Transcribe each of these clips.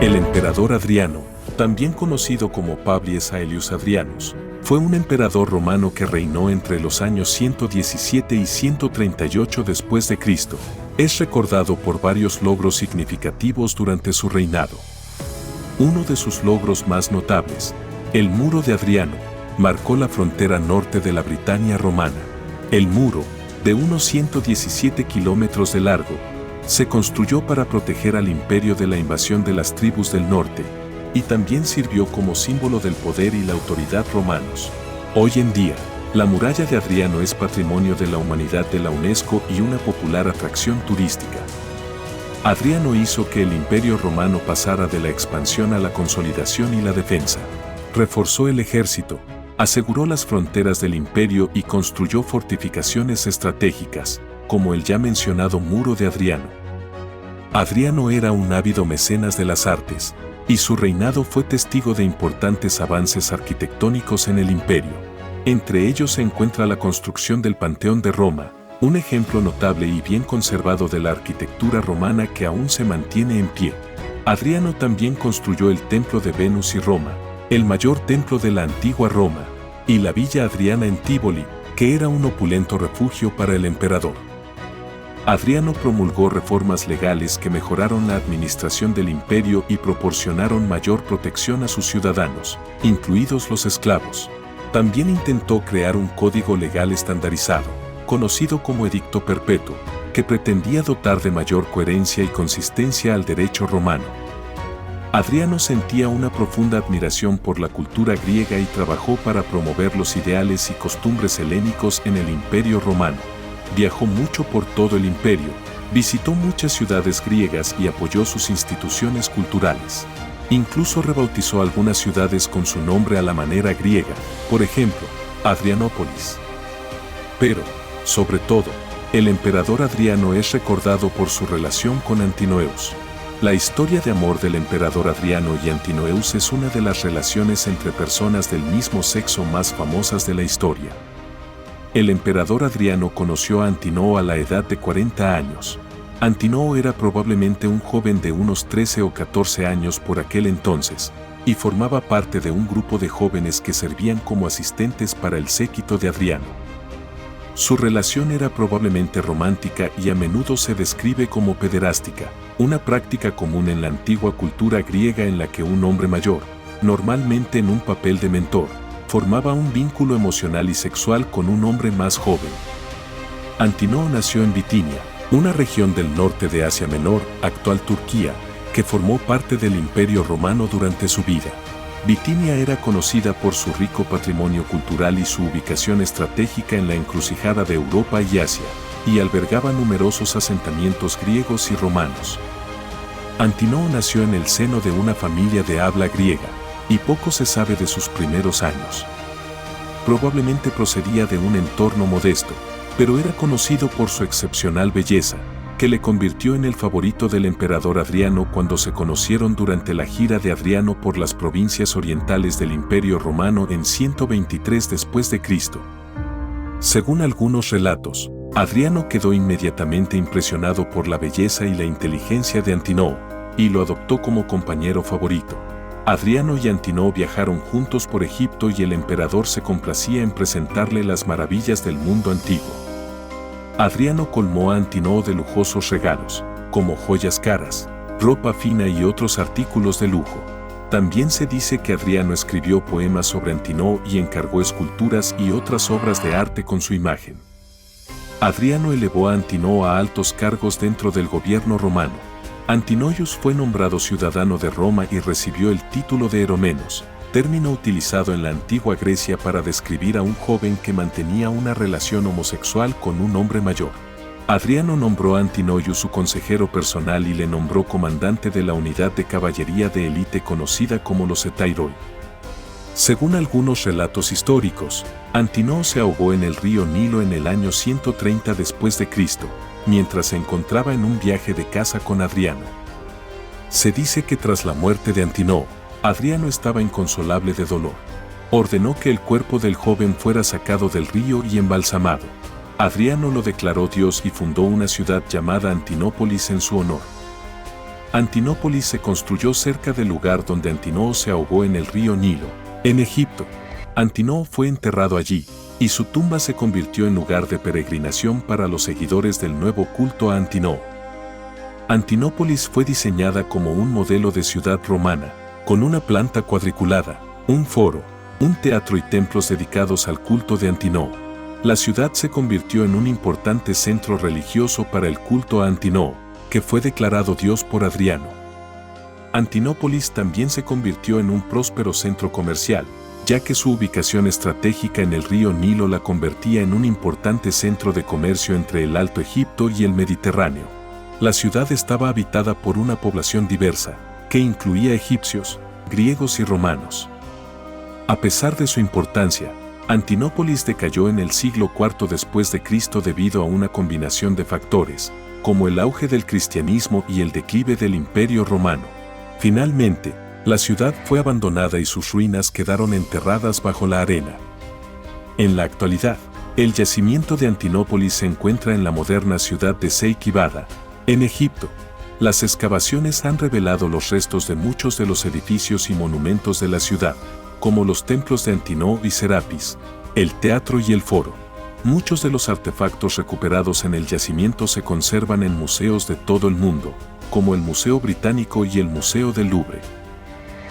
El emperador Adriano, también conocido como Publius Aelius Hadrianus, fue un emperador romano que reinó entre los años 117 y 138 después de Cristo. Es recordado por varios logros significativos durante su reinado. Uno de sus logros más notables, el Muro de Adriano, marcó la frontera norte de la Britania romana. El muro, de unos 117 kilómetros de largo, se construyó para proteger al imperio de la invasión de las tribus del norte, y también sirvió como símbolo del poder y la autoridad romanos. Hoy en día, la muralla de Adriano es patrimonio de la humanidad de la UNESCO y una popular atracción turística. Adriano hizo que el imperio romano pasara de la expansión a la consolidación y la defensa. Reforzó el ejército, aseguró las fronteras del imperio y construyó fortificaciones estratégicas, como el ya mencionado Muro de Adriano. Adriano era un ávido mecenas de las artes, y su reinado fue testigo de importantes avances arquitectónicos en el imperio. Entre ellos se encuentra la construcción del Panteón de Roma, un ejemplo notable y bien conservado de la arquitectura romana que aún se mantiene en pie. Adriano también construyó el Templo de Venus y Roma, el mayor templo de la antigua Roma, y la Villa Adriana en Tívoli, que era un opulento refugio para el emperador. Adriano promulgó reformas legales que mejoraron la administración del imperio y proporcionaron mayor protección a sus ciudadanos, incluidos los esclavos. También intentó crear un código legal estandarizado, conocido como Edicto Perpetuo, que pretendía dotar de mayor coherencia y consistencia al derecho romano. Adriano sentía una profunda admiración por la cultura griega y trabajó para promover los ideales y costumbres helénicos en el imperio romano. Viajó mucho por todo el imperio, visitó muchas ciudades griegas y apoyó sus instituciones culturales. Incluso rebautizó algunas ciudades con su nombre a la manera griega, por ejemplo, Adrianópolis. Pero, sobre todo, el emperador Adriano es recordado por su relación con Antinoeus. La historia de amor del emperador Adriano y Antinoeus es una de las relaciones entre personas del mismo sexo más famosas de la historia. El emperador Adriano conoció a Antinoo a la edad de 40 años. Antinoo era probablemente un joven de unos 13 o 14 años por aquel entonces, y formaba parte de un grupo de jóvenes que servían como asistentes para el séquito de Adriano. Su relación era probablemente romántica y a menudo se describe como pederástica, una práctica común en la antigua cultura griega en la que un hombre mayor, normalmente en un papel de mentor, formaba un vínculo emocional y sexual con un hombre más joven. Antinoo nació en Bitinia, una región del norte de Asia Menor, actual Turquía, que formó parte del Imperio Romano durante su vida. Bitinia era conocida por su rico patrimonio cultural y su ubicación estratégica en la encrucijada de Europa y Asia, y albergaba numerosos asentamientos griegos y romanos. Antinoo nació en el seno de una familia de habla griega, y poco se sabe de sus primeros años. Probablemente procedía de un entorno modesto, pero era conocido por su excepcional belleza, que le convirtió en el favorito del emperador Adriano cuando se conocieron durante la gira de Adriano por las provincias orientales del Imperio Romano en 123 después de Cristo. Según algunos relatos, Adriano quedó inmediatamente impresionado por la belleza y la inteligencia de Antinoo, y lo adoptó como compañero favorito. Adriano y Antinoo viajaron juntos por Egipto y el emperador se complacía en presentarle las maravillas del mundo antiguo. Adriano colmó a Antinoo de lujosos regalos, como joyas caras, ropa fina y otros artículos de lujo. También se dice que Adriano escribió poemas sobre Antinoo y encargó esculturas y otras obras de arte con su imagen. Adriano elevó a Antinoo a altos cargos dentro del gobierno romano. Antinoius fue nombrado ciudadano de Roma y recibió el título de Eromenos, término utilizado en la antigua Grecia para describir a un joven que mantenía una relación homosexual con un hombre mayor. Adriano nombró a Antinoius su consejero personal y le nombró comandante de la unidad de caballería de élite conocida como los Hetairoi. Según algunos relatos históricos, Antinoo se ahogó en el río Nilo en el año 130 después de Cristo, mientras se encontraba en un viaje de caza con Adriano. Se dice que tras la muerte de Antinoo, Adriano estaba inconsolable de dolor. Ordenó que el cuerpo del joven fuera sacado del río y embalsamado. Adriano lo declaró Dios y fundó una ciudad llamada Antinópolis en su honor. Antinópolis se construyó cerca del lugar donde Antinoo se ahogó en el río Nilo, en Egipto. Antinoo fue enterrado allí, y su tumba se convirtió en lugar de peregrinación para los seguidores del nuevo culto a Antinoo. Antinópolis fue diseñada como un modelo de ciudad romana, con una planta cuadriculada, un foro, un teatro y templos dedicados al culto de Antinoo. La ciudad se convirtió en un importante centro religioso para el culto a Antinoo, que fue declarado Dios por Adriano. Antinópolis también se convirtió en un próspero centro comercial, ya que su ubicación estratégica en el río Nilo la convertía en un importante centro de comercio entre el Alto Egipto y el Mediterráneo. La ciudad estaba habitada por una población diversa, que incluía egipcios, griegos y romanos. A pesar de su importancia, Antinópolis decayó en el siglo IV después de Cristo debido a una combinación de factores, como el auge del cristianismo y el declive del Imperio Romano. Finalmente, la ciudad fue abandonada y sus ruinas quedaron enterradas bajo la arena. En la actualidad, el yacimiento de Antinópolis se encuentra en la moderna ciudad de Seikibada, en Egipto. Las excavaciones han revelado los restos de muchos de los edificios y monumentos de la ciudad, como los templos de Antinoo y Serapis, el teatro y el foro. Muchos de los artefactos recuperados en el yacimiento se conservan en museos de todo el mundo, como el Museo Británico y el Museo del Louvre.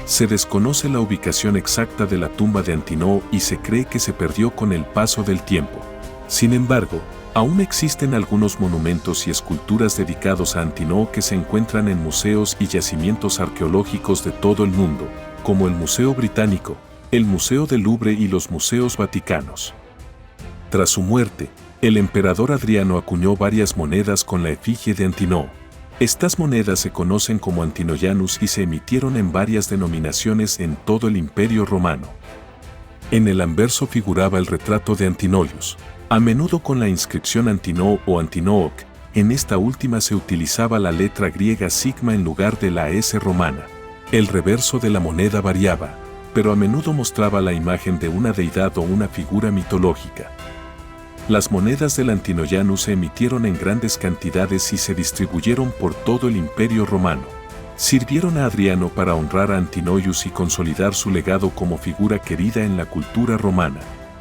Se desconoce la ubicación exacta de la tumba de Antinoo y se cree que se perdió con el paso del tiempo. Sin embargo, aún existen algunos monumentos y esculturas dedicados a Antinoo que se encuentran en museos y yacimientos arqueológicos de todo el mundo, como el Museo Británico, el Museo del Louvre y los museos vaticanos. Tras su muerte, el emperador Adriano acuñó varias monedas con la efigie de Antinoo. Estas monedas se conocen como Antinoianus y se emitieron en varias denominaciones en todo el Imperio Romano. En el anverso figuraba el retrato de Antinoius, a menudo con la inscripción Antinoo o Antinooc. En esta última se utilizaba la letra griega sigma en lugar de la S romana. El reverso de la moneda variaba, pero a menudo mostraba la imagen de una deidad o una figura mitológica. Las monedas del Antinoianus se emitieron en grandes cantidades y se distribuyeron por todo el Imperio Romano. Sirvieron a Adriano para honrar a Antinoius y consolidar su legado como figura querida en la cultura romana.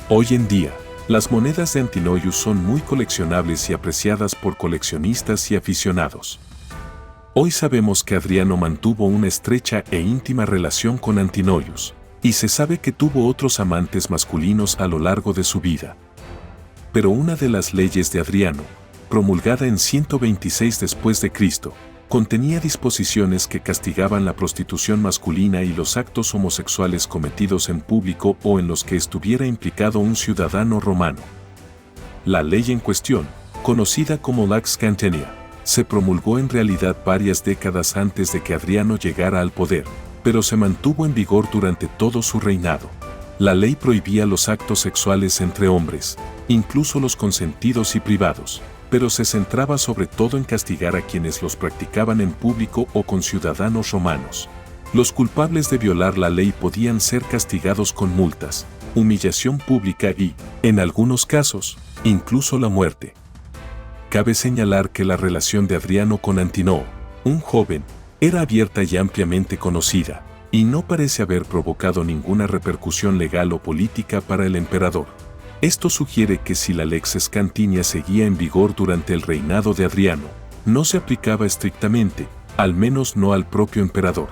Hoy en día, las monedas de Antinoius son muy coleccionables y apreciadas por coleccionistas y aficionados. Hoy sabemos que Adriano mantuvo una estrecha e íntima relación con Antinoius, y se sabe que tuvo otros amantes masculinos a lo largo de su vida. Pero una de las leyes de Adriano, promulgada en 126 después de Cristo, contenía disposiciones que castigaban la prostitución masculina y los actos homosexuales cometidos en público o en los que estuviera implicado un ciudadano romano. La ley en cuestión, conocida como Lex Cantenia, se promulgó en realidad varias décadas antes de que Adriano llegara al poder, pero se mantuvo en vigor durante todo su reinado. La ley prohibía los actos sexuales entre hombres, incluso los consentidos y privados, pero se centraba sobre todo en castigar a quienes los practicaban en público o con ciudadanos romanos. Los culpables de violar la ley podían ser castigados con multas, humillación pública y, en algunos casos, incluso la muerte. Cabe señalar que la relación de Adriano con Antinoo, un joven, era abierta y ampliamente conocida, y no parece haber provocado ninguna repercusión legal o política para el emperador. Esto sugiere que si la Lex Scantinia seguía en vigor durante el reinado de Adriano, no se aplicaba estrictamente, al menos no al propio emperador.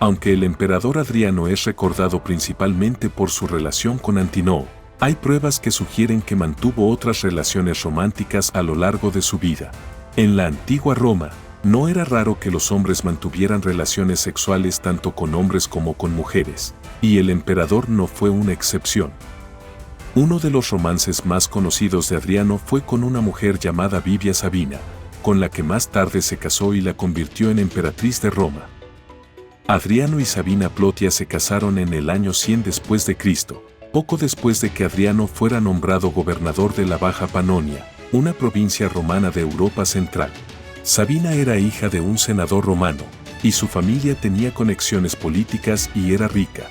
Aunque el emperador Adriano es recordado principalmente por su relación con Antinoo, hay pruebas que sugieren que mantuvo otras relaciones románticas a lo largo de su vida. En la antigua Roma, no era raro que los hombres mantuvieran relaciones sexuales tanto con hombres como con mujeres, y el emperador no fue una excepción. Uno de los romances más conocidos de Adriano fue con una mujer llamada Vivia Sabina, con la que más tarde se casó y la convirtió en emperatriz de Roma. Adriano y Sabina Plotia se casaron en el año 100 después de Cristo, poco después de que Adriano fuera nombrado gobernador de la Baja Panonia, una provincia romana de Europa Central. Sabina era hija de un senador romano, y su familia tenía conexiones políticas y era rica.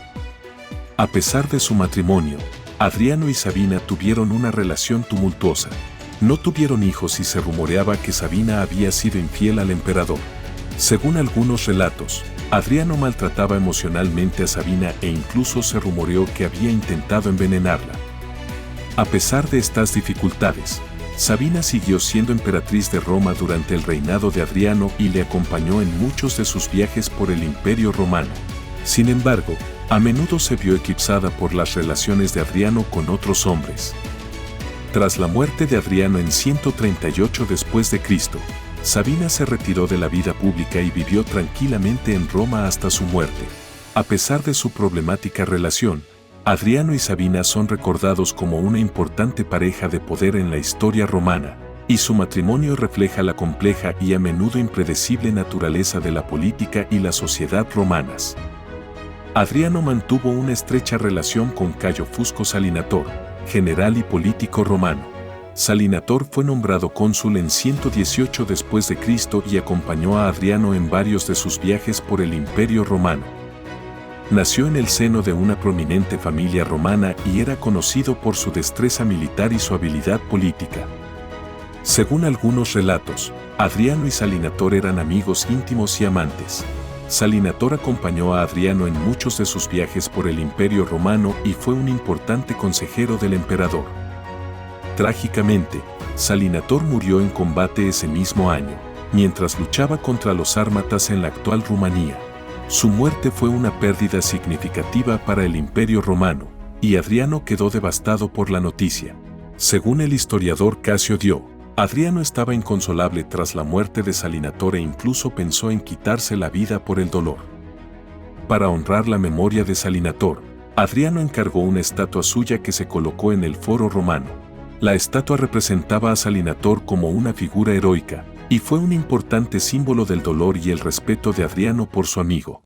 A pesar de su matrimonio, Adriano y Sabina tuvieron una relación tumultuosa. No tuvieron hijos y se rumoreaba que Sabina había sido infiel al emperador. Según algunos relatos, Adriano maltrataba emocionalmente a Sabina e incluso se rumoreó que había intentado envenenarla. A pesar de estas dificultades, Sabina siguió siendo emperatriz de Roma durante el reinado de Adriano y le acompañó en muchos de sus viajes por el Imperio Romano. Sin embargo, a menudo se vio eclipsada por las relaciones de Adriano con otros hombres. Tras la muerte de Adriano en 138 después de Cristo, Sabina se retiró de la vida pública y vivió tranquilamente en Roma hasta su muerte. A pesar de su problemática relación, Adriano y Sabina son recordados como una importante pareja de poder en la historia romana, y su matrimonio refleja la compleja y a menudo impredecible naturaleza de la política y la sociedad romanas. Adriano mantuvo una estrecha relación con Cayo Fusco Salinator, general y político romano. Salinator fue nombrado cónsul en 118 después de Cristo y acompañó a Adriano en varios de sus viajes por el Imperio Romano. Nació en el seno de una prominente familia romana y era conocido por su destreza militar y su habilidad política. Según algunos relatos, Adriano y Salinator eran amigos íntimos y amantes. Salinator acompañó a Adriano en muchos de sus viajes por el Imperio Romano y fue un importante consejero del emperador. Trágicamente, Salinator murió en combate ese mismo año, mientras luchaba contra los sármatas en la actual Rumanía. Su muerte fue una pérdida significativa para el Imperio Romano, y Adriano quedó devastado por la noticia. Según el historiador Casio Dio, Adriano estaba inconsolable tras la muerte de Salinator e incluso pensó en quitarse la vida por el dolor. Para honrar la memoria de Salinator, Adriano encargó una estatua suya que se colocó en el Foro Romano. La estatua representaba a Salinator como una figura heroica, y fue un importante símbolo del dolor y el respeto de Adriano por su amigo.